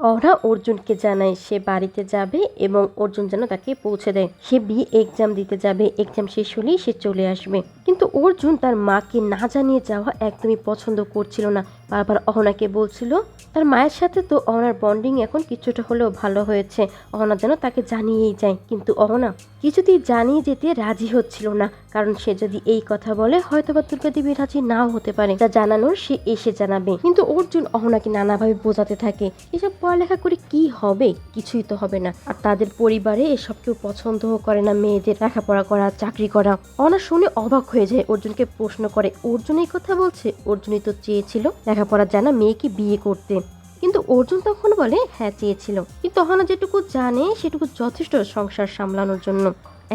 অহনা অর্জুনকে জানায় সে বাড়িতে যাবে এবং অর্জুন যেন তাকে পৌঁছে দেয়। সে বিয়ে এক্সাম দিতে যাবে, এক্সাম শেষ হলেই সে চলে আসবে। কিন্তু অর্জুন তার মাকে না জানিয়ে যাওয়া একদমই পছন্দ করছিল না। বারবার অহনাকে বলছিল তার মায়ের সাথে তো অহনার বন্ডিং এখন কিছুটা হলেও ভালো হয়েছে, অহনা যেন তাকে জানিয়েই যায়। কিন্তু অহনা কিছুতেই জানিয়ে যেতে রাজি হচ্ছিল না, কারণ সে যদি এই কথা বলে হয়তোবা দুর্গা দেবী রাজি নাও হতে পারে। তা জানানোর সে এসে জানাবে। কিন্তু অর্জুন অহনাকে নানাভাবে বোঝাতে থাকে এসব পড়ালেখা করে কি হবে, কিছুই তো হবে না। আর তাদের পরিবারে এসব কেউ পছন্দও করে না, মেয়েদের লেখাপড়া করা, চাকরি করা। অহনা শুনে অবাক হয়ে যায়, অর্জুনকে প্রশ্ন করে অর্জুন এই কথা বলছে? অর্জুনই তো চেয়েছিল লেখাপড়া জানা মেয়েকে বিয়ে করতে। কিন্তু অর্জুন তখন বলে হ্যাঁ চেয়েছিল, কিন্তু অহনা যেটুকু জানে সেটুকু যথেষ্ট সংসার সামলানোর জন্য।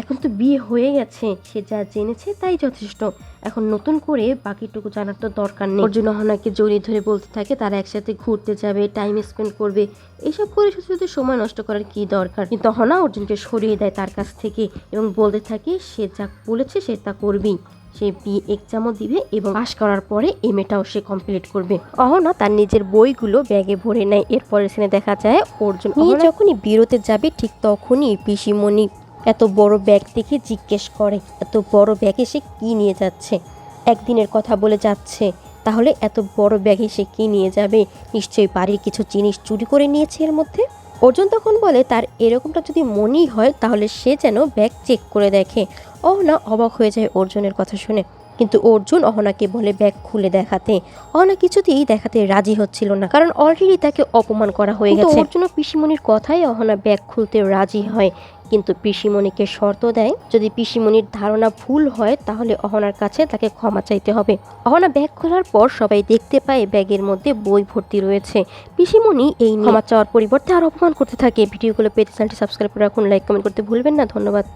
এখন তো বিয়ে হয়ে গেছে, সে যা জেনেছে তাই যথেষ্ট, এখন নতুন করে বাকিটুকু জানার তো দরকার নেই। অর্জুন অহনাকে জড়িয়ে ধরে বলতে থাকে তারা একসাথে ঘুরতে যাবে, টাইম স্পেন্ড করবে, এইসব করে শুধু সময় নষ্ট করার কি দরকার। কিন্তু অহনা অর্জুনকে সরিয়ে দেয় তার কাছ থেকে এবং বলতে থাকে সে যা বলেছে সে তা করবেই। সে বিয়ে এক্সামও দিবে এবং পাশ করার পরে এমএটাও সে কমপ্লিট করবে। অহনা তার নিজের বইগুলো ব্যাগে ভরে নেয়। এরপরে সিনে দেখা যায় অর্জুন যখনই বেরোতে যাবে ঠিক তখনই পিসিমণি এত বড় ব্যাগ দেখে জিজ্ঞেস করে এত বড় ব্যাগে সে কি নিয়ে যাচ্ছে। একদিনের কথা বলে যাচ্ছে, তাহলে এত বড় ব্যাগে সে কি নিয়ে যাবে? নিশ্চয়ই বাড়ির কিছু জিনিস চুরি করে নিয়েছে এর মধ্যে। অর্জুন তখন বলে তার এরকমটা যদি মনেই হয় তাহলে সে যেন ব্যাগ চেক করে দেখে। অহনা অবাক হয়ে যায় অর্জুনের কথা শুনে, কিন্তু অর্জুন অহনাকে বলে ব্যাগ খুলে দেখাতে। অহনা কিছুতেই দেখাতে রাজি হচ্ছিল না, কারণ অলরেডি তাকে অপমান করা হয়ে গেছে। অর্জুন ও পিসিমণির কথাই অহনা ব্যাগ খুলতে রাজি হয়, কিন্তু পিসিমণিকে শর্ত দেয় যদি পিসিমণির ধারণা ভুল হয় তাহলে অহনার কাছে তাকে ক্ষমা চাইতে হবে। অহনা ব্যাগ খোলার পর সবাই দেখতে পায় ব্যাগের মধ্যে বই ভর্তি রয়েছে। পিসিমণি এই ক্ষমা চাওয়ার পরিবর্তে আর অপমান করতে থাকে। ভিডিওগুলো পেতে চ্যানেলটি সাবস্ক্রাইব করে রাখুন, লাইক কমেন্ট করতে ভুলবেন না। ধন্যবাদ।